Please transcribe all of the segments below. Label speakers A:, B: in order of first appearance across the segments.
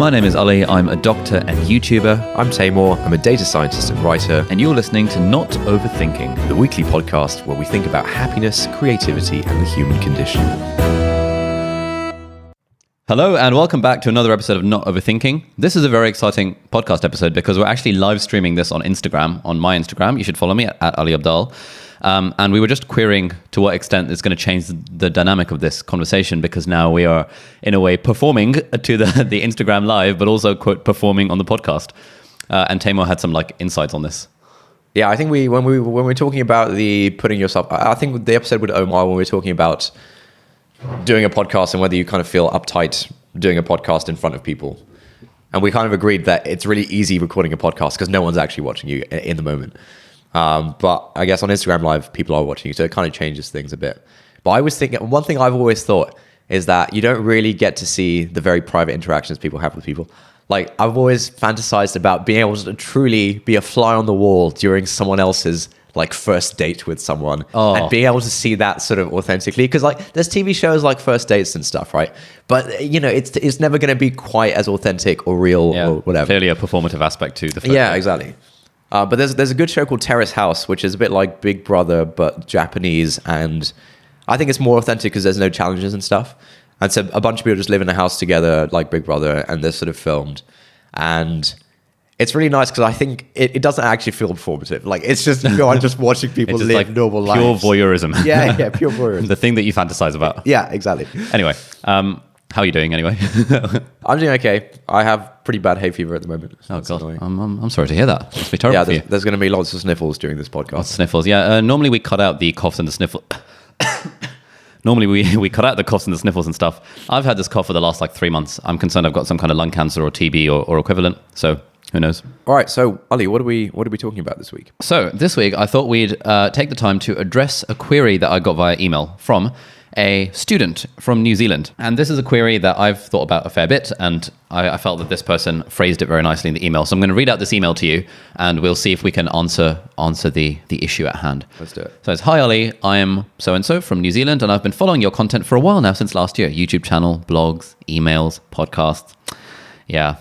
A: My name is Ali, I'm a doctor and YouTuber.
B: I'm Taymor, I'm a data scientist and writer.
A: And you're listening to Not Overthinking,
B: the weekly podcast where we think about happiness, creativity, and the human condition.
A: Hello and welcome back to another episode of Not Overthinking. This is a very exciting podcast episode because we're actually live streaming this on Instagram, on my Instagram. You should follow me at Ali Abdal. And we were just querying to what extent it's going to change the dynamic of this conversation, because now we are, in a way, performing to the Instagram live, but also, quote, performing on the podcast. And Taymor had some insights on this.
B: Yeah, I think when we're talking about the putting yourself, I think the episode with Omar, when we were talking about doing a podcast and whether you kind of feel uptight doing a podcast in front of people. And we kind of agreed that it's really easy recording a podcast because no one's actually watching you in the moment. But I guess on Instagram Live, people are watching you, so it kind of changes things a bit. But I was thinking, one thing I've always thought is that you don't really get to see the very private interactions people have with people. Like, I've always fantasized about being able to truly be a fly on the wall during someone else's first date with someone, and being able to see that sort of authentically. Because there's TV shows like First Dates and stuff, right? But it's never going to be quite as authentic or real or whatever.
A: Clearly a performative aspect to the first
B: date.
A: Exactly.
B: But there's a good show called Terrace House, which is a bit like Big Brother, but Japanese. And I think it's more authentic because there's no challenges and stuff. And so a bunch of people just live in a house together like Big Brother, and they're sort of filmed. And it's really nice because I think it doesn't actually feel performative. It's just, I'm just watching people live normal lives.
A: Pure voyeurism.
B: Yeah, pure voyeurism.
A: The thing that you fantasize about.
B: Yeah, exactly.
A: Anyway, how are you doing anyway?
B: I'm doing okay. I have pretty bad hay fever at the moment. So
A: oh God, I'm sorry to hear that. It must be terrible for you.
B: There's going to be lots of sniffles during this podcast.
A: Lots of sniffles, yeah. Normally we cut out the coughs and the sniffles. Normally we cut out the coughs and the sniffles and stuff. I've had this cough for the last 3 months. I'm concerned I've got some kind of lung cancer or TB or equivalent. So who knows?
B: All right. So Ali, what are we talking about this week?
A: So this week I thought we'd take the time to address a query that I got via email from a student from New Zealand. And this is a query that I've thought about a fair bit, and I felt that this person phrased it very nicely in the email. So I'm going to read out this email to you, and we'll see if we can answer the issue at hand.
B: Let's do it.
A: So it's, hi Ali, I am so-and-so from New Zealand, and I've been following your content for a while now, since last year. YouTube channel, blogs, emails, podcasts. Yeah.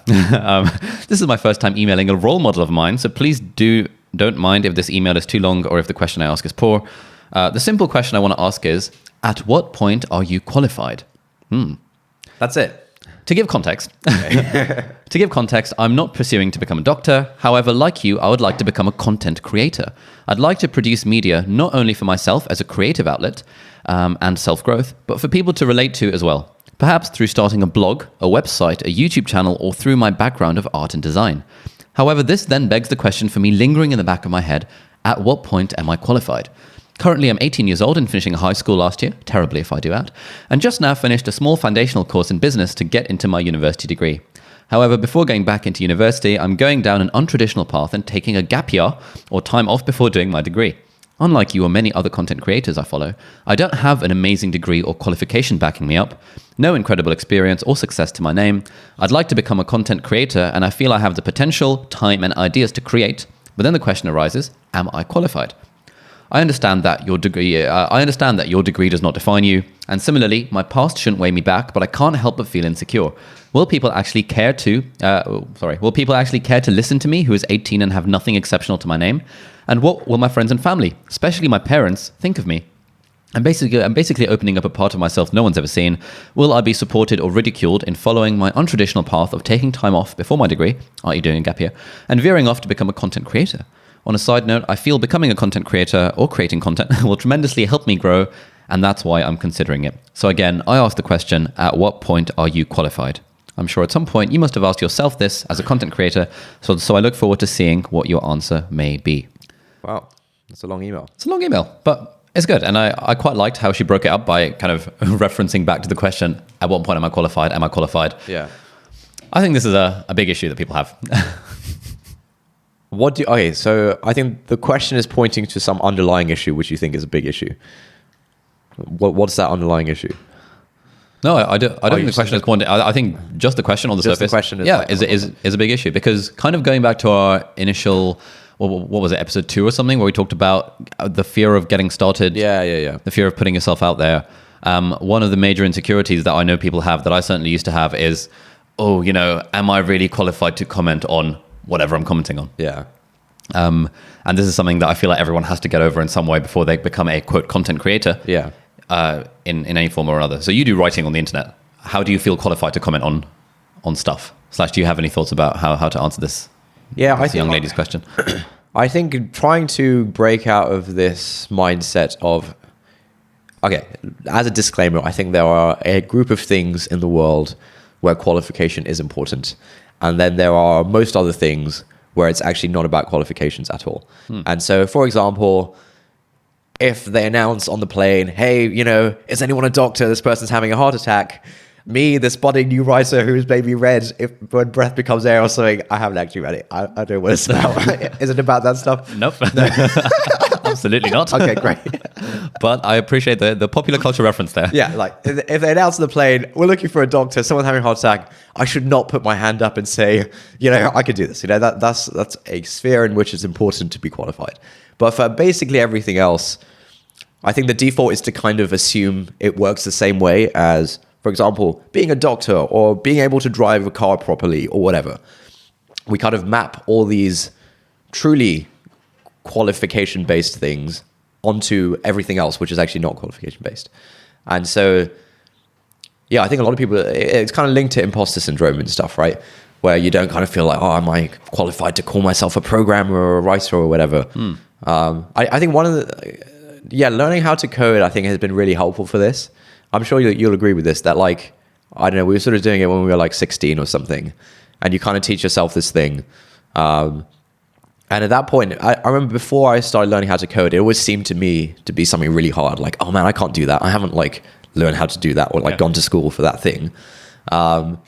A: This is my first time emailing a role model of mine, so please don't mind if this email is too long or if the question I ask is poor. The simple question I want to ask is, at what point are you qualified?
B: That's it.
A: To give context, I'm not pursuing to become a doctor. However, like you, I would like to become a content creator. I'd like to produce media not only for myself as a creative outlet and self-growth, but for people to relate to as well. Perhaps through starting a blog, a website, a YouTube channel, or through my background of art and design. However, this then begs the question for me lingering in the back of my head, at what point am I qualified? Currently, I'm 18 years old and finishing high school last year, terribly if I do that, and just now finished a small foundational course in business to get into my university degree. However, before going back into university, I'm going down an untraditional path and taking a gap year or time off before doing my degree. Unlike you or many other content creators I follow, I don't have an amazing degree or qualification backing me up, no incredible experience or success to my name. I'd like to become a content creator, and I feel I have the potential, time, and ideas to create, but then the question arises, am I qualified? I understand that your degree does not define you, and similarly, my past shouldn't weigh me back, but I can't help but feel insecure. Will people actually care to listen to me, who is 18 and have nothing exceptional to my name? And what will my friends and family, especially my parents, think of me? I'm basically opening up a part of myself no one's ever seen. Will I be supported or ridiculed in following my untraditional path of taking time off before my degree, i.e. doing a gap year, and veering off to become a content creator? On a side note, I feel becoming a content creator or creating content will tremendously help me grow, and that's why I'm considering it. So again, I ask the question, at what point are you qualified? I'm sure at some point you must have asked yourself this as a content creator, so I look forward to seeing what your answer may be.
B: Wow, that's a long email.
A: It's a long email, but it's good. And I quite liked how she broke it up by kind of referencing back to the question, at what point am I qualified? Am I qualified?
B: Yeah.
A: I think this is a big issue that people have.
B: So I think the question is pointing to some underlying issue, which you think is a big issue. What's that underlying issue?
A: No, I don't think the question is pointing. I think just the question on the surface.
B: The question
A: is a big issue, because kind of going back to our initial, what was it, episode 2 or something, where we talked about the fear of getting started.
B: Yeah.
A: The fear of putting yourself out there. One of the major insecurities that I know people have, that I certainly used to have, is, oh, am I really qualified to comment on whatever I'm commenting on?
B: Yeah.
A: And this is something that I feel like everyone has to get over in some way before they become a quote content creator.
B: Yeah.
A: In any form or another. So you do writing on the internet. How do you feel qualified to comment on stuff? / do you have any thoughts about how to answer this?
B: Yeah,
A: This young lady's question.
B: I think trying to break out of this mindset of, okay, as a disclaimer, I think there are a group of things in the world where qualification is important. And then there are most other things where it's actually not about qualifications at all. And so, for example, if they announce on the plane, hey, is anyone a doctor? This person's having a heart attack. Me, this budding new writer who's maybe read When Breath Becomes Air or something. I haven't actually read it. I don't know what it's about. Is it about that stuff?
A: Nope. Absolutely not.
B: Okay, great.
A: But I appreciate the popular culture reference there.
B: Yeah, like if they announce on the plane, we're looking for a doctor, someone having a heart attack, I should not put my hand up and say, I could do this. That's a sphere in which it's important to be qualified. But for basically everything else, I think the default is to kind of assume it works the same way as, for example, being a doctor or being able to drive a car properly or whatever. We kind of map all these truly qualification-based things onto everything else, which is actually not qualification-based. And so, yeah, I think a lot of people, it's kind of linked to imposter syndrome and stuff, right? Where you don't kind of feel like, oh, am I qualified to call myself a programmer or a writer or whatever? I think one of the... learning how to code, I think, has been really helpful for this. I'm sure you'll agree with this, that like, I don't know, we were sort of doing it when we were like 16 or something, and you kind of teach yourself this thing. And at that point, I remember before I started learning how to code, it always seemed to me to be something really hard. Like, oh man, I can't do that. I haven't like learned how to do that or like gone to school for that thing. But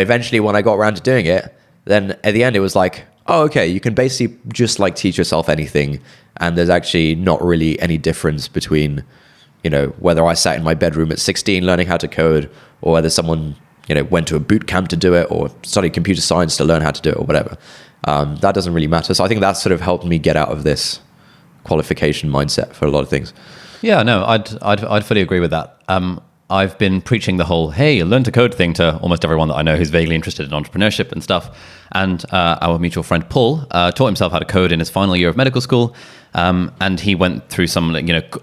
B: eventually when I got around to doing it, then at the end it was like, oh, okay, you can basically just like teach yourself anything. And there's actually not really any difference between, whether I sat in my bedroom at 16 learning how to code or whether someone, went to a boot camp to do it or studied computer science to learn how to do it or whatever. That doesn't really matter. So I think that sort of helped me get out of this qualification mindset for a lot of things.
A: Yeah, no, I'd fully agree with that. I've been preaching the whole, hey, learn to code thing to almost everyone that I know who's vaguely interested in entrepreneurship and stuff. And our mutual friend Paul taught himself how to code in his final year of medical school. And he went through some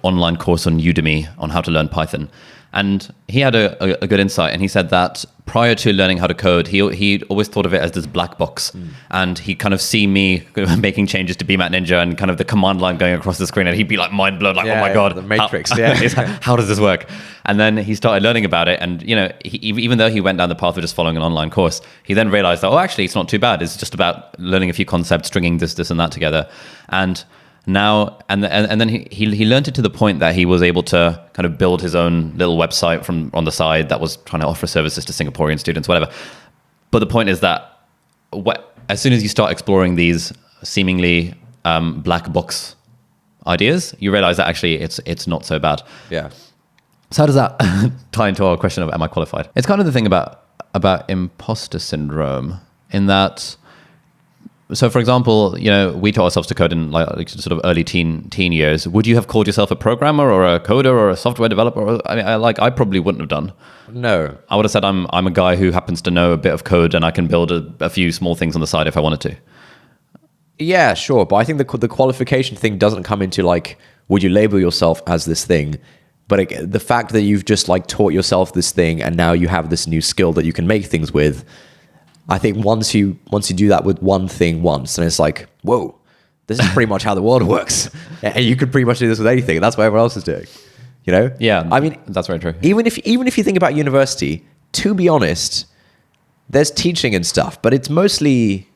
A: online course on Udemy on how to learn Python. And he had a good insight, and he said that prior to learning how to code, he always thought of it as this black box. And he'd kind of see me making changes to BMAT Ninja and kind of the command line going across the screen, and he'd be like mind blown, like, oh my God.
B: The Matrix,
A: how does this work? And then he started learning about it, and even though he went down the path of just following an online course, he then realized that, oh, actually, it's not too bad. It's just about learning a few concepts, stringing this and that together. And now, and then he learned it to the point that he was able to kind of build his own little website from on the side that was trying to offer services to Singaporean students, whatever. But the point is that as soon as you start exploring these seemingly black box ideas, you realize that actually it's not so bad.
B: Yeah.
A: So how does that tie into our question of am I qualified? It's kind of the thing about imposter syndrome in that. So, for example, we taught ourselves to code in like sort of early teen years. Would you have called yourself a programmer or a coder or a software developer? I probably wouldn't have done.
B: No,
A: I would have said I'm a guy who happens to know a bit of code and I can build a few small things on the side if I wanted to.
B: Yeah, sure, but I think the qualification thing doesn't come into like, would you label yourself as this thing? But the fact that you've just like taught yourself this thing and now you have this new skill that you can make things with. I think once you do that with one thing once, and it's like, whoa, this is pretty much how the world works. And you could pretty much do this with anything. And that's what everyone else is doing.
A: Yeah,
B: I mean,
A: that's very true.
B: Even if you think about university, to be honest, there's teaching and stuff, but it's mostly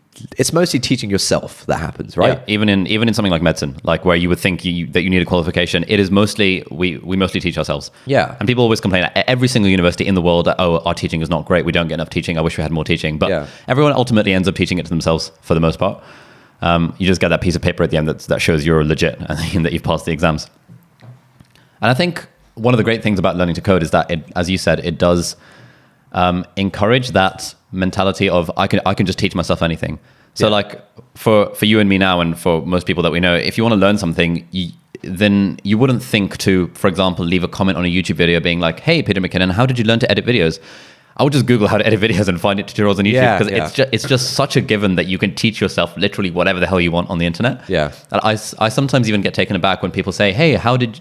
B: teaching yourself that happens, right?
A: Yeah, even in something like medicine, like where you would think that you need a qualification, it is mostly we mostly teach ourselves.
B: Yeah.
A: And people always complain at every single university in the world, oh, our teaching is not great. We don't get enough teaching. I wish we had more teaching. But everyone ultimately ends up teaching it to themselves for the most part. You just get that piece of paper at the end that shows you're legit and that you've passed the exams. And I think one of the great things about learning to code is that it, as you said, it does encourage that mentality of I can just teach myself anything. So like for you and me now, and for most people that we know, if you want to learn something, then you wouldn't think to, for example, leave a comment on a YouTube video being like, hey, Peter McKinnon, how did you learn to edit videos? I would just Google how to edit videos and find tutorials on YouTube
B: Yeah,
A: because
B: yeah.
A: it's just such a given that you can teach yourself literally whatever the hell you want on the internet.
B: Yeah.
A: And I sometimes even get taken aback when people say, "Hey, how did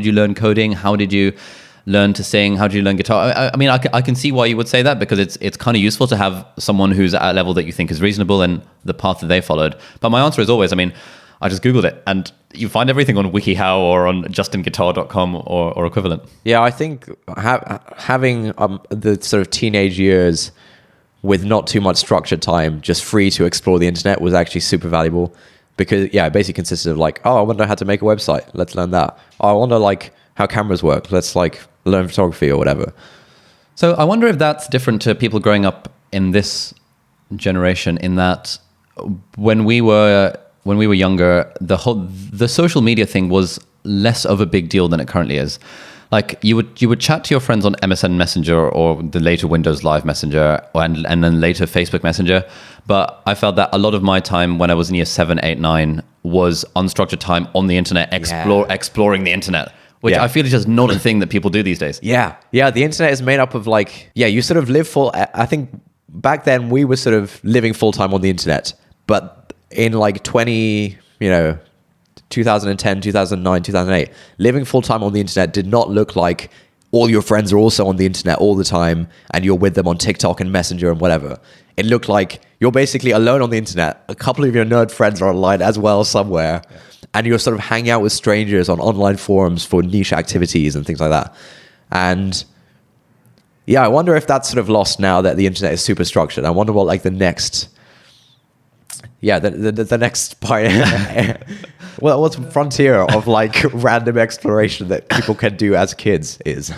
A: you learn coding? How did you learn to sing? How did you learn guitar?" I mean, I can see why you would say that because it's kind of useful to have someone who's at a level that you think is reasonable and the path that they followed. But my answer is always, I mean, I just Googled it and you find everything on WikiHow or on justinguitar.com or equivalent.
B: Yeah, I think having the sort of teenage years with not too much structured time, just free to explore the internet was actually super valuable because, yeah, it basically consisted of like, oh, I wonder how to make a website. Let's learn that. Oh, I wonder like how cameras work. Let's like learn photography or whatever.
A: So I wonder if that's different to people growing up in this generation in that when we were younger, the social media thing was less of a big deal than it currently is. Like you would chat to your friends on MSN Messenger or the later Windows Live Messenger and then later Facebook Messenger. But I felt that a lot of my time when I was in year 7, 8, 9 was unstructured time on the internet, exploring the internet, which I feel is just not a thing that people do these days.
B: Yeah. Yeah. The internet is made up of like, you sort of live full. I think back then we were sort of living full time on the internet, but in like 2010, 2009, 2008, living full time on the internet did not look like all your friends are also on the internet all the time and you're with them on TikTok and Messenger and whatever. It looked like you're basically alone on the internet. A couple of your nerd friends are online as well somewhere. Yeah. And you're sort of hanging out with strangers on online forums for niche activities and things like that. And yeah, I wonder if that's sort of lost now that the internet is super structured. I wonder what like the next part, well, what's frontier of like random exploration that people can do as kids is.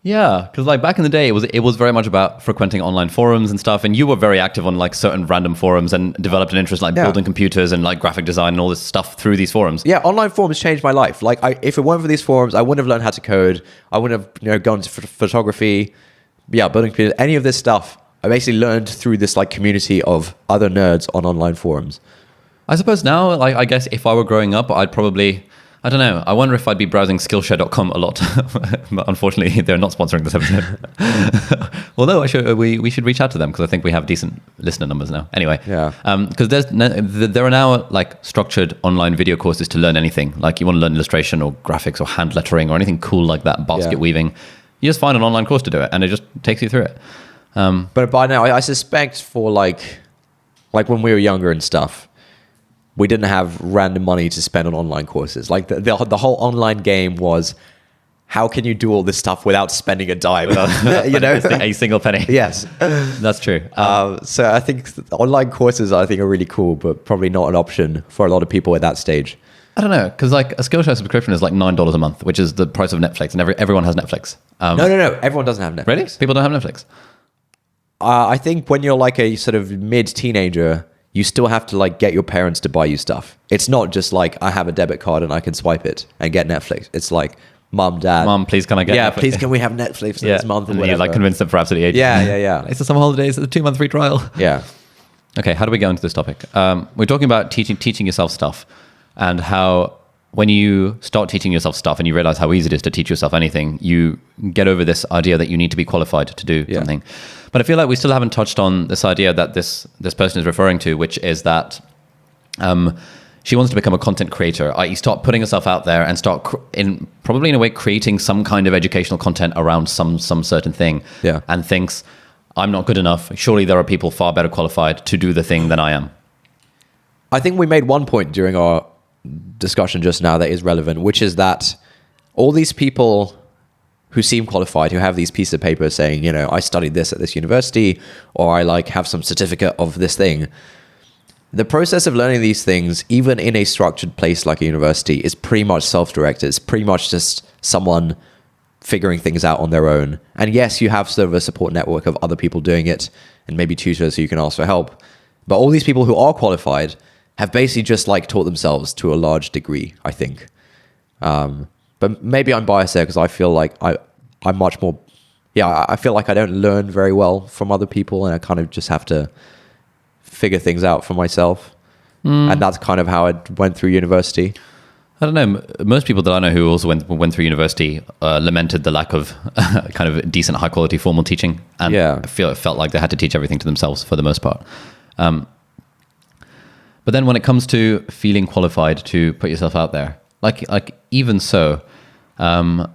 A: Yeah, because like back in the day, it was very much about frequenting online forums and stuff, and you were very active on like certain random forums and developed an interest in like building computers and like graphic design and all this stuff through these forums.
B: Yeah, online forums changed my life. Like, if it weren't for these forums, I wouldn't have learned how to code. I wouldn't have gone into photography. Yeah, building computers, any of this stuff. I basically learned through this like community of other nerds on online forums.
A: I suppose now, like I guess if I were growing up, I'd probably, I don't know, I wonder if I'd be browsing Skillshare.com a lot. But unfortunately, they're not sponsoring this episode. Although we should reach out to them because I think we have decent listener numbers now. Anyway, because there are now like structured online video courses to learn anything. Like you want to learn illustration or graphics or hand lettering or anything cool like that, basket weaving. You just find an online course to do it and it just takes you through it.
B: But by now, I suspect for like when we were younger and stuff, we didn't have random money to spend on online courses. Like the whole online game was, how can you do all this stuff without spending a dime?
A: A single penny.
B: Yes,
A: that's true.
B: So I think online courses are really cool, but probably not an option for a lot of people at that stage.
A: I don't know, because like a Skillshare subscription is like $9 a month, which is the price of Netflix, and everyone has Netflix.
B: No, everyone doesn't have Netflix.
A: Really? People don't have Netflix?
B: I think when you're like a sort of mid-teenager, you still have to like get your parents to buy you stuff. It's not just like I have a debit card and I can swipe it and get Netflix. It's like, Mom, Dad.
A: Mom, please can I get Netflix?
B: Please can we have Netflix this month?
A: And you like convince them for absolutely ages.
B: Yeah.
A: It's the summer holidays, it's a 2-month free trial.
B: Yeah.
A: Okay, how do we go into this topic? We're talking about teaching yourself stuff and how when you start teaching yourself stuff and you realize how easy it is to teach yourself anything, you get over this idea that you need to be qualified to do something. But I feel like we still haven't touched on this idea that this person is referring to, which is that she wants to become a content creator, i.e. start putting herself out there and start probably in a way creating some kind of educational content around some certain thing.
B: Yeah.
A: And thinks, I'm not good enough. Surely there are people far better qualified to do the thing than I am.
B: I think we made one point during our discussion just now that is relevant, which is that all these people who seem qualified, who have these pieces of paper saying, I studied this at this university, or I like have some certificate of this thing. The process of learning these things, even in a structured place like a university, is pretty much self-directed. It's pretty much just someone figuring things out on their own. And yes, you have sort of a support network of other people doing it and maybe tutors who you can ask for help. But all these people who are qualified have basically just like taught themselves to a large degree, I think. But maybe I'm biased there because I feel like I'm much more, I feel like I don't learn very well from other people and I kind of just have to figure things out for myself. And that's kind of how I went through university.
A: I don't know. Most people that I know who also went through university lamented the lack of kind of decent, high quality formal teaching, and I feel it felt like they had to teach everything to themselves for the most part. But then when it comes to feeling qualified to put yourself out there, like even so, so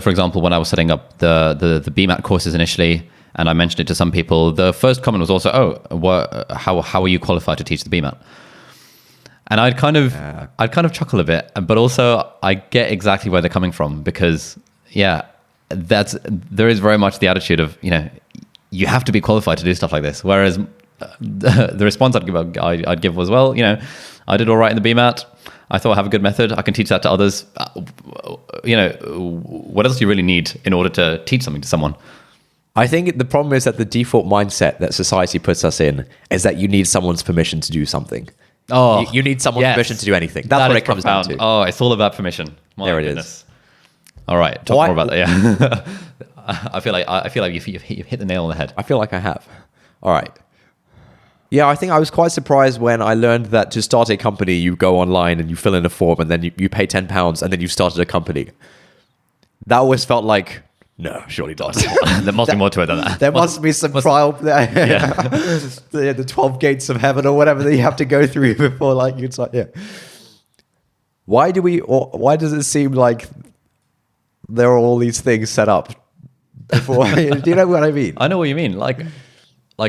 A: for example, when I was setting up the BMAT courses initially, and I mentioned it to some people, the first comment was also, how are you qualified to teach the BMAT? And I'd kind of chuckle a bit, but also I get exactly where they're coming from, because there is very much the attitude of, you have to be qualified to do stuff like this. Whereas the response I'd give was, well, I did all right in the BMAT. I thought I have a good method. I can teach that to others. What else do you really need in order to teach something to someone?
B: I think the problem is that the default mindset that society puts us in is that you need someone's permission to do something.
A: Oh,
B: you need someone's permission to do anything. That's what it comes down to.
A: Oh, it's all about permission.
B: There it is.
A: All right, talk more about that. Yeah, I feel like you've hit the nail on the head.
B: I feel like I have. All right. Yeah, I think I was quite surprised when I learned that to start a company, you go online and you fill in a form, and then you pay £10, and then you've started a company. That always felt like, no, surely not.
A: There must be more to it than that.
B: There must be some trial. The 12 gates of heaven or whatever that you have to go through before you start. Yeah. Why does it seem like there are all these things set up before? Do you know what I mean?
A: I know what you mean. Like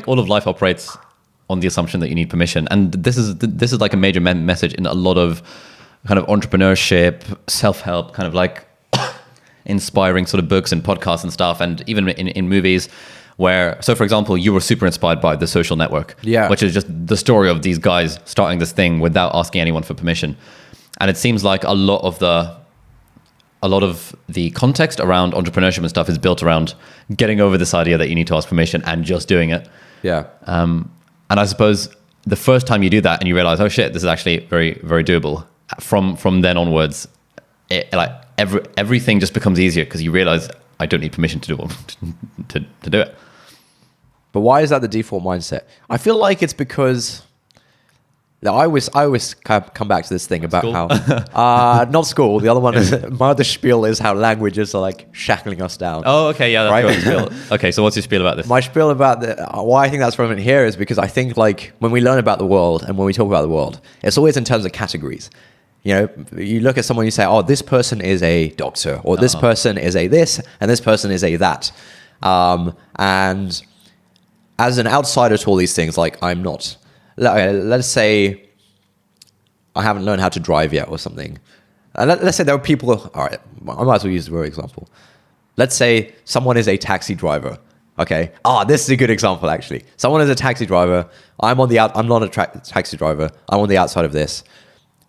A: all of life operates on the assumption that you need permission, and this is like a major message in a lot of kind of entrepreneurship, self-help, kind of like inspiring sort of books and podcasts and stuff, and even in movies where, so for example, you were super inspired by The Social Network, which is just the story of these guys starting this thing without asking anyone for permission. And it seems like a lot of the context around entrepreneurship and stuff is built around getting over this idea that you need to ask permission and just doing it.
B: Yeah.
A: And I suppose the first time you do that and you realize, oh shit, this is actually very, very doable, from then onwards, everything just becomes easier, because you realize I don't need permission to do it.
B: But why is that the default mindset? I feel like it's because I always come back to this thing about
A: school?
B: how not school. The other one is my other spiel is how languages are like shackling us down.
A: Oh, okay, yeah, that's your spiel. Okay, so what's your spiel about this?
B: My spiel about why I think that's relevant here is because I think like when we learn about the world and when we talk about the world, it's always in terms of categories. You look at someone, you say, oh, this person is a doctor, or this person is a this, and this person is a that. And as an outsider to all these things, like I'm not, let's say I haven't learned how to drive yet or something. And let's say there are people, all right, I might as well use the word example. Let's say someone is a taxi driver. Okay. This is a good example, actually. Someone is a taxi driver. I'm not a taxi driver. I'm on the outside of this.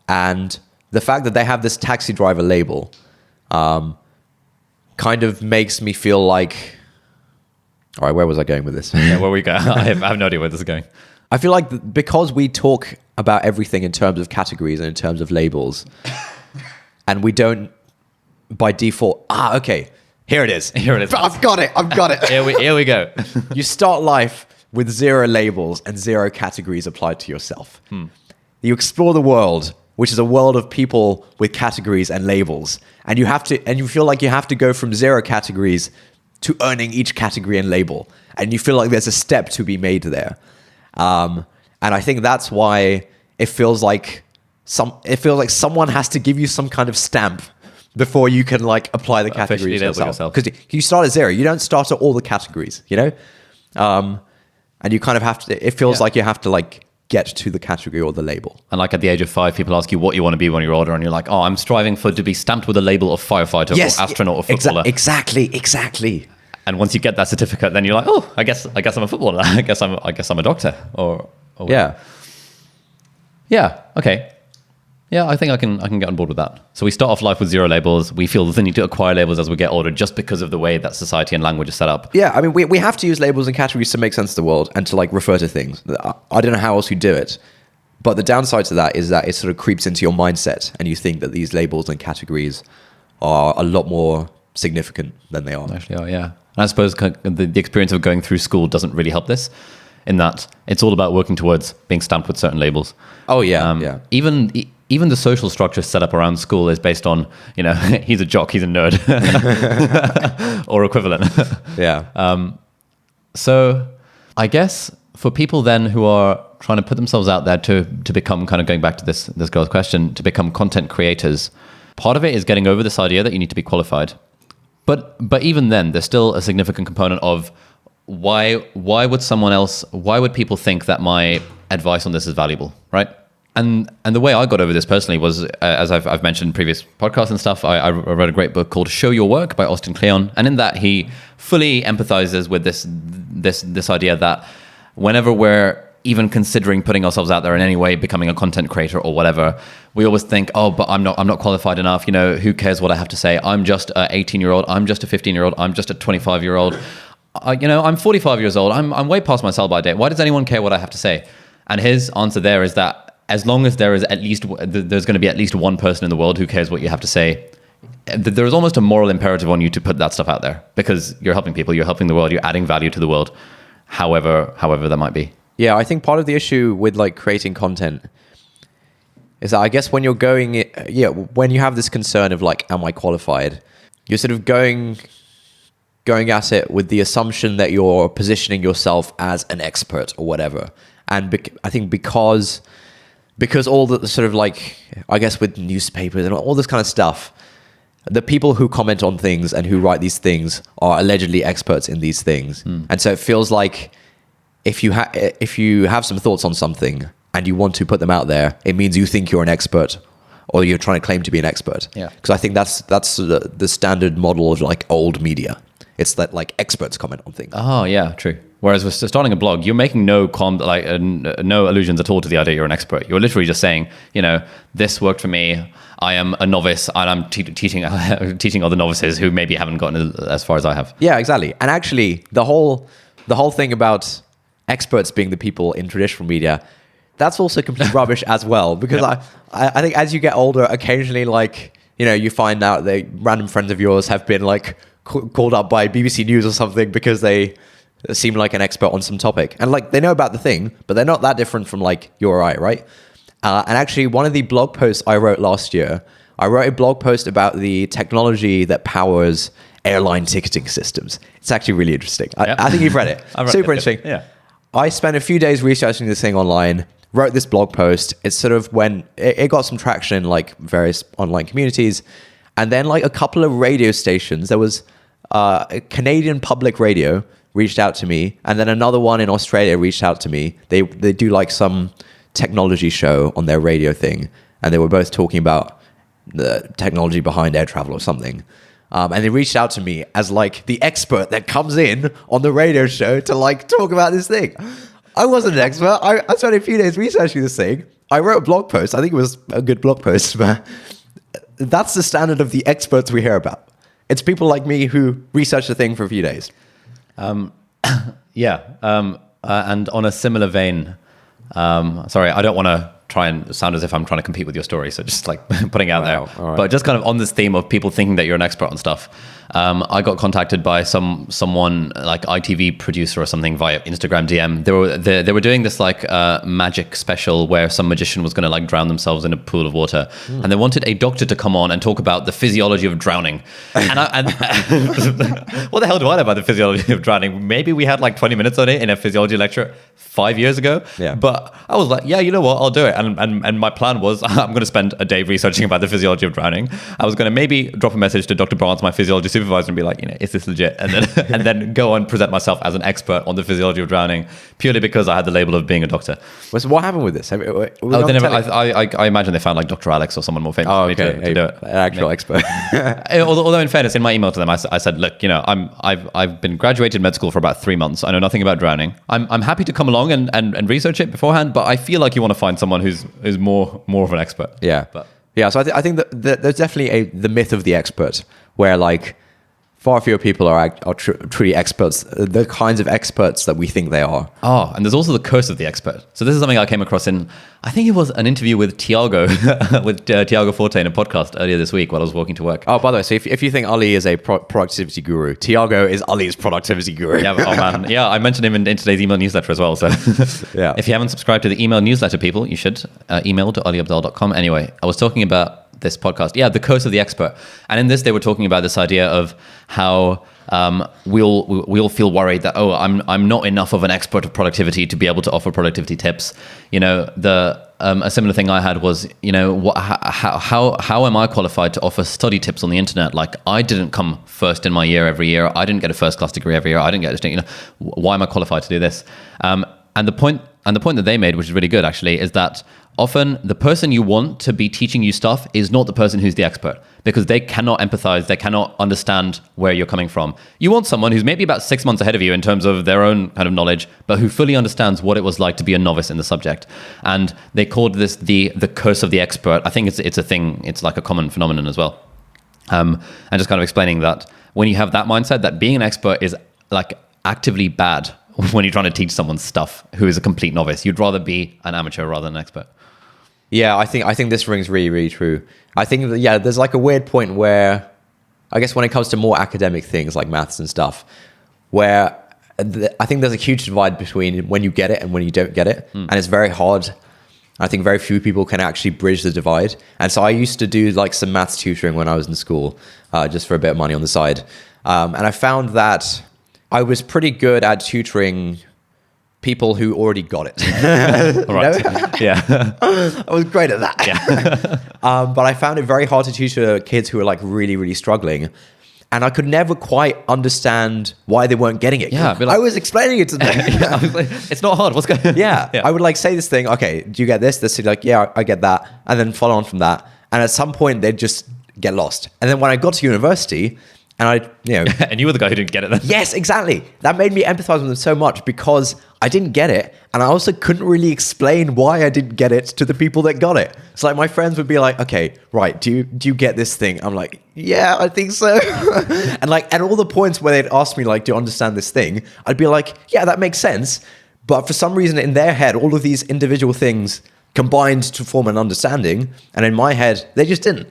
B: And the fact that they have this taxi driver label kind of makes me feel like, all right, where was I going with this?
A: Yeah, where we go? I have no idea where this is going.
B: I feel like because we talk about everything in terms of categories and in terms of labels, and we don't, by default, okay, here it is.
A: Here it is.
B: I've got it.
A: Here we go.
B: You start life with 0 labels and 0 categories applied to yourself. You explore the world, which is a world of people with categories and labels. And you feel like you have to go from 0 categories to earning each category and label. And you feel like there's a step to be made there. And I think that's why it feels like someone has to give you some kind of stamp before you can like apply the categories yourself. Because you start at 0. You don't start at all the categories, and you kind of have to, it feels like you have to like get to the category or the label.
A: And like at the age of 5, people ask you what you want to be when you're older, and you're like, I'm striving to be stamped with a label of firefighter or astronaut or footballer.
B: Exactly.
A: And once you get that certificate, then you're like, I guess I'm a footballer. I guess I'm a doctor. Or yeah. Okay. Yeah, I think I can get on board with that. So we start off life with 0 labels. We feel the need to acquire labels as we get older, just because of the way that society and language is set up.
B: Yeah, I mean, we have to use labels and categories to make sense of the world and to like refer to things. I don't know how else you do it, but the downside to that is that it sort of creeps into your mindset, and you think that these labels and categories are a lot more significant than they are.
A: Actually are, yeah. And I suppose the experience of going through school doesn't really help this, in that it's all about working towards being stamped with certain labels.
B: Oh yeah, yeah.
A: even the social structure set up around school is based on, he's a jock, he's a nerd, or equivalent.
B: Yeah.
A: So I guess for people then who are trying to put themselves out there to become, kind of going back to this girl's question, to become content creators, part of it is getting over this idea that you need to be qualified. But even then, there's still a significant component of why would people think that my advice on this is valuable, right? And the way I got over this personally was, as I've mentioned in previous podcasts and stuff, I read a great book called Show Your Work by Austin Kleon. And in that, he fully empathizes with this idea that whenever we're even considering putting ourselves out there in any way, becoming a content creator or whatever, we always think, oh, but I'm not qualified enough. Who cares what I have to say? I'm just a 18-year-old. I'm just a 15-year-old. I'm just a 25-year-old. I'm 45 years old. I'm way past my sell-by date. Why does anyone care what I have to say? And his answer there is that as long as there's going to be at least one person in the world who cares what you have to say, there is almost a moral imperative on you to put that stuff out there, because you're helping people, you're helping the world, you're adding value to the world, however that might be.
B: Yeah, I think part of the issue with like creating content is that I guess when you're when you have this concern of like, am I qualified? You're sort of going at it with the assumption that you're positioning yourself as an expert or whatever. And I think because all the sort of like, I guess with newspapers and all this kind of stuff, the people who comment on things and who write these things are allegedly experts in these things. And so it feels like if you have some thoughts on something and you want to put them out there, it means you think you're an expert or you're trying to claim to be an expert.
A: Yeah.
B: Because I think that's the standard model of like old media. It's that like experts comment on things.
A: Oh yeah, true. Whereas with starting a blog, you're making no allusions at all to the idea you're an expert. You're literally just saying, this worked for me. I am a novice, and I'm teaching other novices who maybe haven't gotten as far as I have.
B: Yeah, exactly. And actually, the whole thing about experts being the people in traditional media, that's also complete rubbish as well. Because yeah. I think as you get older, occasionally, like you find out that random friends of yours have been like called up by BBC News or something because they seem like an expert on some topic, and like they know about the thing, but they're not that different from like you or I, right? And actually, one of the blog posts I wrote last year, I wrote a blog post about the technology that powers airline ticketing systems. It's actually really interesting. I think you've read it. Super interesting.
A: Yeah.
B: I spent a few days researching this thing online, wrote this blog post. It's sort of when it got some traction in like various online communities, and then like a couple of radio stations. There was a Canadian public radio reached out to me, and then another one in Australia reached out to me. They do like some technology show on their radio thing, and they were both talking about the technology behind air travel or something. And they reached out to me as like the expert that comes in on the radio show to like talk about this thing. I wasn't an expert. I spent a few days researching this thing. I wrote a blog post. I think it was a good blog post, but that's the standard of the experts we hear about. It's people like me who research the thing for a few days.
A: Yeah. And on a similar vein, sorry, I don't want to try and sound as if I'm trying to compete with your story. So just like putting it out there,
B: right.
A: But just kind of on this theme of people thinking that you're an expert on stuff. I got contacted by someone like ITV producer or something via Instagram DM. They were doing this like magic special where some magician was going to like drown themselves in a pool of water, and they wanted a doctor to come on and talk about the physiology of drowning. And what the hell do I know about the physiology of drowning? Maybe we had like 20 minutes on it in a physiology lecture 5 years ago.
B: Yeah.
A: But I was like, yeah, you know what? I'll do it. And my plan was I'm going to spend a day researching about the physiology of drowning. I was going to maybe drop a message to Dr. Barnes, my physiology supervisor, and be like, is this legit? And then and then go and present myself as an expert on the physiology of drowning, purely because I had the label of being a doctor.
B: So what happened with this?
A: I imagine they found like Dr. Alex or someone more famous to do it.
B: An actual expert.
A: Although in fairness, in my email to them, I said, look, I've been graduated med school for about 3 months. I know nothing about drowning. I'm happy to come along and research it beforehand, but I feel like you want to find someone who's more of an expert.
B: Yeah.
A: But
B: yeah. So I think that there's definitely the myth of the expert, where like, far fewer people are truly experts, the kinds of experts that we think they are.
A: Oh, and there's also the curse of the expert. So this is something I came across in, I think it was an interview with Tiago, with Tiago Forte in a podcast earlier this week while I was walking to work.
B: Oh, by the way, so if you think Ali is a productivity guru, Tiago is Ali's productivity guru.
A: Yeah, oh man. Yeah, I mentioned him in today's email newsletter as well. So
B: yeah.
A: If you haven't subscribed to the email newsletter, people, you should email to aliabdal.com. Anyway, I was talking about this podcast. Yeah, the curse of the expert. And in this, they were talking about this idea of how we'll feel worried that, oh, I'm not enough of an expert of productivity to be able to offer productivity tips. You know, a similar thing I had was, you know, how am I qualified to offer study tips on the internet? Like, I didn't come first in my year every year. I didn't get a first class degree every year. I didn't get a, you know, why am I qualified to do this? And the point that they made, which is really good actually, is that often the person you want to be teaching you stuff is not the person who's the expert, because they cannot empathize, they cannot understand where you're coming from. You want someone who's maybe about 6 months ahead of you in terms of their own kind of knowledge, but who fully understands what it was like to be a novice in the subject. And they called this the curse of the expert. I think it's a thing, it's like a common phenomenon as well. And just kind of explaining that when you have that mindset, that being an expert is like actively bad when you're trying to teach someone stuff who is a complete novice. You'd rather be an amateur rather than an expert.
B: Yeah, I think this rings really, really true. I think that, yeah, there's like a weird point where, I guess when it comes to more academic things like maths and stuff, where I think there's a huge divide between when you get it and when you don't get it. And it's very hard. I think very few people can actually bridge the divide. And so I used to do like some maths tutoring when I was in school, just for a bit of money on the side. And I found that I was pretty good at tutoring people who already got it.
A: All right. Yeah.
B: I was great at that.
A: Yeah.
B: But I found it very hard to tutor kids who were like really, really struggling. And I could never quite understand why they weren't getting it.
A: Yeah,
B: I was explaining it to them.
A: Yeah, I was like, it's not hard. What's going on?
B: Yeah. I would like say this thing, okay, do you get this? This is like, yeah, I get that. And then follow on from that. And at some point they'd just get lost. And then when I got to university, and I, you know.
A: And you were the guy who didn't get it then.
B: Yes, exactly. That made me empathize with them so much because I didn't get it. And I also couldn't really explain why I didn't get it to the people that got it. So like my friends would be like, okay, right, do you get this thing? I'm like, yeah, I think so. And like at all the points where they'd ask me like, do you understand this thing? I'd be like, yeah, that makes sense. But for some reason in their head, all of these individual things combined to form an understanding. And in my head, they just didn't.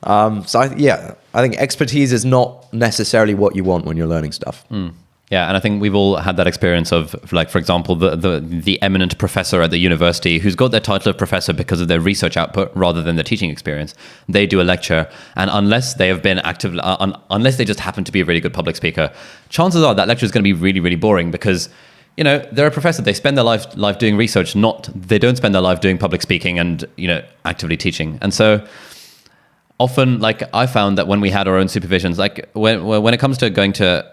B: So I think expertise is not necessarily what you want when you're learning stuff.
A: Yeah, and I think we've all had that experience of, like, for example, the eminent professor at the university who's got their title of professor because of their research output rather than their teaching experience. They do a lecture, and unless they have been active, unless they just happen to be a really good public speaker, chances are that lecture is going to be really, really boring because, you know, they're a professor. They spend their life doing research. They don't spend their life doing public speaking and, you know, actively teaching. And so often, like, I found that when we had our own supervisions, like when it comes to going to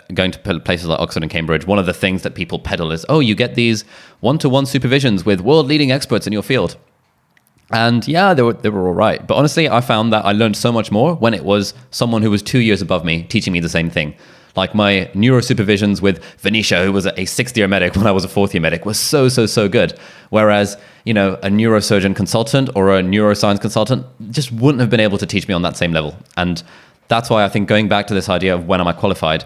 A: places like Oxford and Cambridge, one of the things that people peddle is, oh, you get these one-to-one supervisions with world-leading experts in your field. And yeah, they were all right. But honestly, I found that I learned so much more when it was someone who was 2 years above me teaching me the same thing. Like my neuro supervisions with Venetia, who was a 6th-year medic when I was a 4th-year medic, was so good. Whereas, you know, a neurosurgeon consultant or a neuroscience consultant just wouldn't have been able to teach me on that same level. And that's why I think going back to this idea of when am I qualified,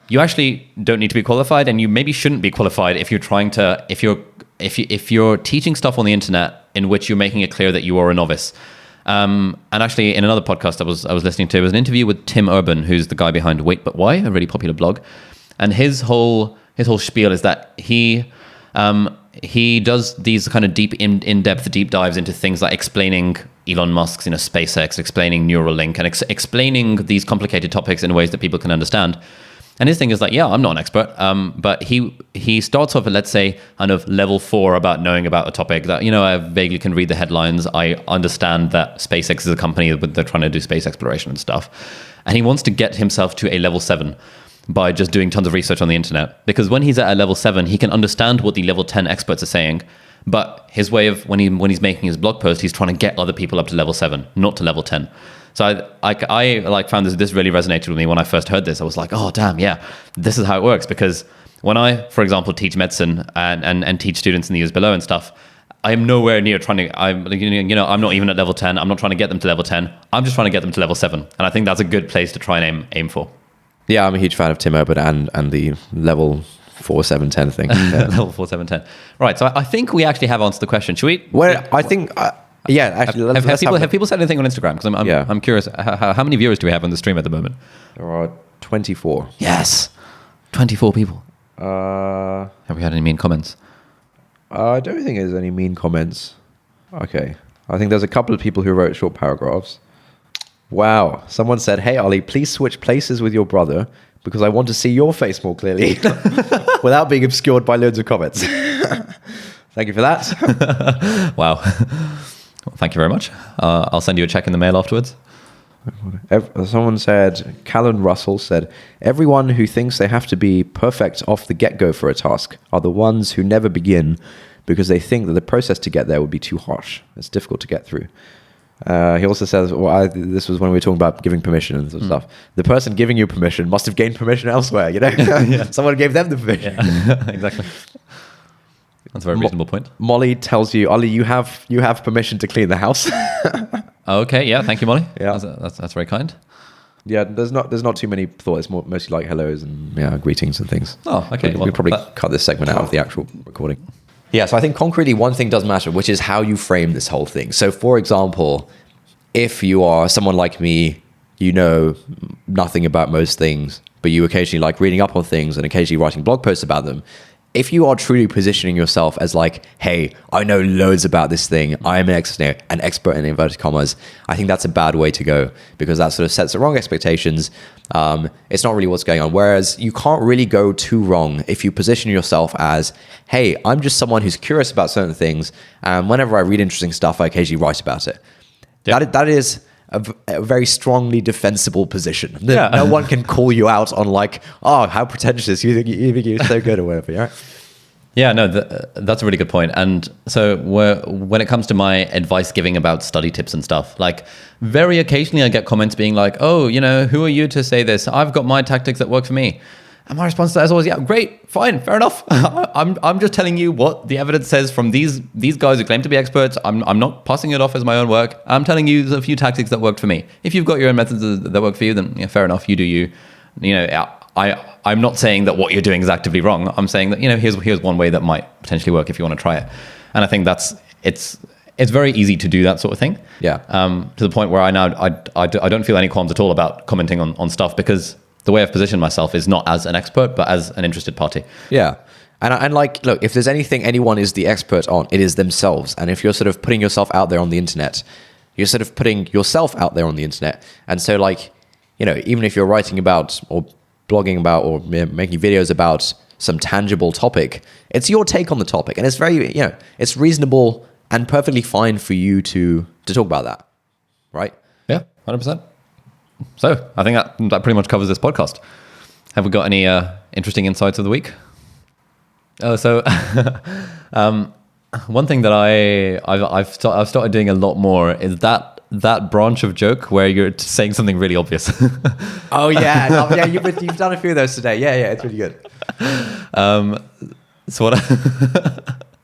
A: you actually don't need to be qualified, and you maybe shouldn't be qualified if you're trying to, if you're teaching stuff on the internet in which you're making it clear that you are a novice. And actually, in another podcast I was listening to, it was an interview with Tim Urban, who's the guy behind Wait But Why, a really popular blog. And his whole spiel is that he does these kind of in-depth deep dives into things like explaining Elon Musk's, you know, SpaceX, explaining Neuralink, and explaining these complicated topics in ways that people can understand. And his thing is like, yeah, I'm not an expert, but he starts off at, let's say, kind of level 4 about knowing about a topic that, you know, I vaguely can read the headlines. I understand that SpaceX is a company that they're trying to do space exploration and stuff. And he wants to get himself to a level 7 by just doing tons of research on the internet. Because when he's at a level 7, he can understand what the level 10 experts are saying. But his way of, when he's making his blog post, he's trying to get other people up to level 7, not to level 10. So I found this really resonated with me when I first heard this. I was like, oh, damn, yeah, this is how it works. Because when I, for example, teach medicine and teach students in the years below and stuff, I am nowhere near I'm not even at level 10. I'm not trying to get them to level 10. I'm just trying to get them to level 7. And I think that's a good place to try and aim for.
B: Yeah, I'm a huge fan of Tim Herbert and the level 4, 7, 10 thing. Yeah.
A: Level 4, 7, 10. Right. So I think we actually have answered the question. Should we?
B: Well, I think, yeah, actually,
A: Have people said anything on Instagram? Because I'm curious. How many viewers do we have on the stream at the moment?
B: There are 24.
A: Yes, 24 people.
B: Have
A: we had any mean comments?
B: I don't think there's any mean comments. Okay. I think there's a couple of people who wrote short paragraphs. Wow. Someone said, "Hey, Ollie, please switch places with your brother because I want to see your face more clearly without being obscured by loads of comments." Thank you for that.
A: Wow. Well, thank you very much. I'll send you a check in the mail afterwards.
B: Someone said, Callan Russell said, "Everyone who thinks they have to be perfect off the get-go for a task are the ones who never begin because they think that the process to get there would be too harsh. It's difficult to get through." He also says, this was when we were talking about giving permission and stuff. The person giving you permission must have gained permission elsewhere, you know? Yeah. Someone gave them the permission.
A: Yeah. Exactly. That's a very reasonable point.
B: Molly tells you, "Ollie, you have permission to clean the house."
A: Okay, yeah, thank you, Molly.
B: Yeah.
A: That's very kind.
B: Yeah, there's not too many thoughts. It's mostly like hellos and greetings and things.
A: Oh, okay.
B: We'll probably cut this segment out of the actual recording. Yeah, so I think concretely one thing does matter, which is how you frame this whole thing. So for example, if you are someone like me, you know nothing about most things, but you occasionally like reading up on things and occasionally writing blog posts about them. If you are truly positioning yourself as like, "Hey, I know loads about this thing. I am an expert in inverted commas," I think that's a bad way to go because that sort of sets the wrong expectations. It's not really what's going on. Whereas you can't really go too wrong if you position yourself as, "Hey, I'm just someone who's curious about certain things. And whenever I read interesting stuff, I occasionally write about it." Yep. That is a very strongly defensible position.
A: Yeah.
B: No one can call you out on like, "Oh, how pretentious you think you're so good," or whatever. Right?
A: Yeah, no, that's a really good point. And so when it comes to my advice giving about study tips and stuff, like very occasionally I get comments being like, "Oh, who are you to say this? I've got my tactics that work for me." And my response to that is always, "Yeah, great, fine, fair enough. I'm just telling you what the evidence says from these guys who claim to be experts. I'm not passing it off as my own work. I'm telling you a few tactics that worked for me. If you've got your own methods that work for you, then yeah, fair enough, you do you. I'm not saying that what you're doing is actively wrong. I'm saying that here's one way that might potentially work if you want to try it." And I think it's very easy to do that sort of thing.
B: Yeah.
A: To the point where I don't feel any qualms at all about commenting on stuff because the way I've positioned myself is not as an expert, but as an interested party.
B: Yeah. And like, look, if there's anything anyone is the expert on, it is themselves. And if you're sort of putting yourself out there on the internet, you're sort of putting yourself out there on the internet. And so like, even if you're writing about or blogging about or making videos about some tangible topic, it's your take on the topic. And it's very, it's reasonable and perfectly fine for you to talk about that. Right?
A: Yeah, 100%. So I think that pretty much covers this podcast. Have we got any interesting insights of the week? So one thing that I've started doing a lot more is that branch of joke where you're saying something really obvious.
B: Oh yeah, no, yeah. You've done a few of those today. Yeah, it's really good.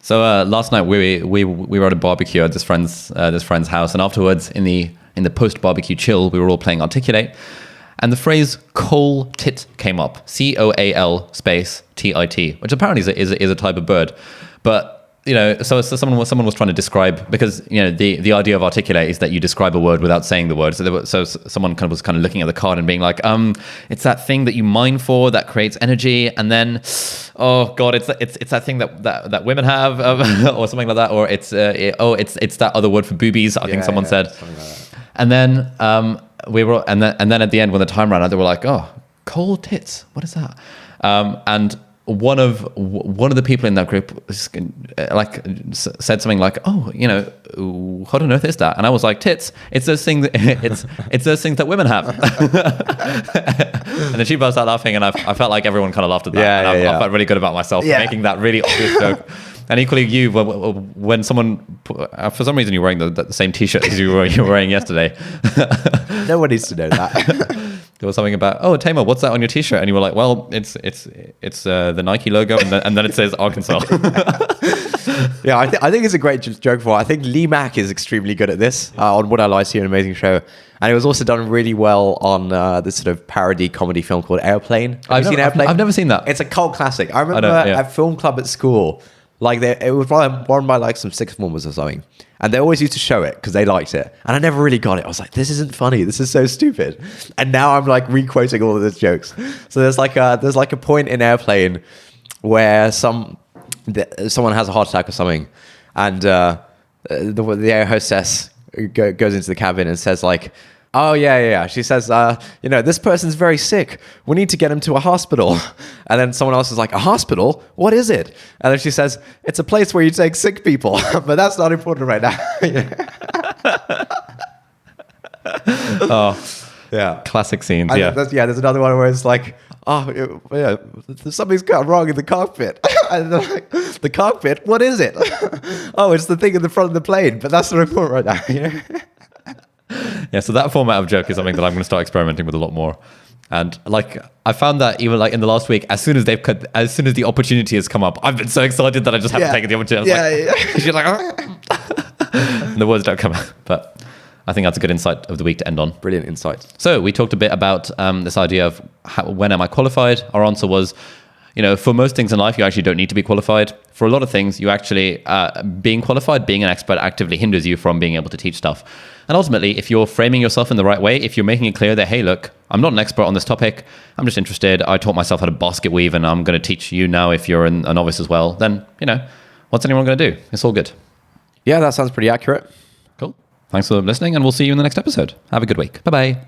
A: So last night we were at a barbecue at this friend's house, and afterwards in the post barbecue chill, we were all playing Articulate, and the phrase "coal tit" came up. COAL space TIT, which apparently is a type of bird, but. So someone was trying to describe, because the idea of Articulate is that you describe a word without saying the word. So someone was looking at the card and being like, it's that thing that you mine for that creates energy, and then, oh god, it's that thing that women have, or something like that, or it's that other word for boobies. I think someone said, like that. And then and then at the end when the time ran out, they were like, "Oh, coal tits, what is that?" And one of the people in that group said something like, "Oh, what on earth is that?" And I was like, "Tits. It's those things. It's those things that women have." And then she burst out laughing, and I felt like everyone kind of laughed at that. I felt really good about myself for making that really obvious joke. And equally, you, when someone, for some reason, you're wearing the same T-shirt as you were wearing yesterday.
B: No one needs to know that.
A: there was something about, oh, Tamer, what's that on your t-shirt? And you were like, well, it's the Nike logo, and then it says Arkansas.
B: Yeah, I think it's a great joke for it. I think Lee Mack is extremely good at this on Would I Lie to You, an amazing show. And it was also done really well on this sort of parody comedy film called Airplane. Have you seen Airplane?
A: I've never seen that.
B: It's a cult classic. I remember at film club at school, like it was run by like some sixth formers or something. And they always used to show it because they liked it. And I never really got it. I was like, this isn't funny. This is so stupid. And now I'm like re-quoting all of those jokes. So there's like a point in Airplane where someone has a heart attack or something. And the air hostess goes into the cabin and says like, oh, yeah. She says, this person's very sick. We need to get him to a hospital. And then someone else is like, a hospital? What is it? And then she says, it's a place where you take sick people. But that's not important right now.
A: Oh,
B: yeah.
A: Classic scenes,
B: And
A: yeah.
B: There's another one where it's like, something's gone wrong in the cockpit. And they're like, the cockpit? What is it? Oh, it's the thing in the front of the plane. But that's not important right now.
A: Yeah, so that format of joke is something that I'm going to start experimenting with a lot more. And like I found that even like in the last week, as soon as the opportunity has come up, I've been so excited that I just haven't taken the opportunity. She's like, and the words don't come out. But I think that's a good insight of the week to end on.
B: Brilliant insight.
A: So we talked a bit about this idea of when am I qualified? Our answer was, for most things in life, you actually don't need to be qualified. For a lot of things, you actually, being qualified, being an expert actively hinders you from being able to teach stuff. And ultimately, if you're framing yourself in the right way, if you're making it clear that, hey, look, I'm not an expert on this topic, I'm just interested, I taught myself how to basket weave and I'm going to teach you now if you're a novice as well, then, what's anyone going to do? It's all good.
B: Yeah, that sounds pretty accurate.
A: Cool. Thanks for listening and we'll see you in the next episode. Have a good week. Bye-bye.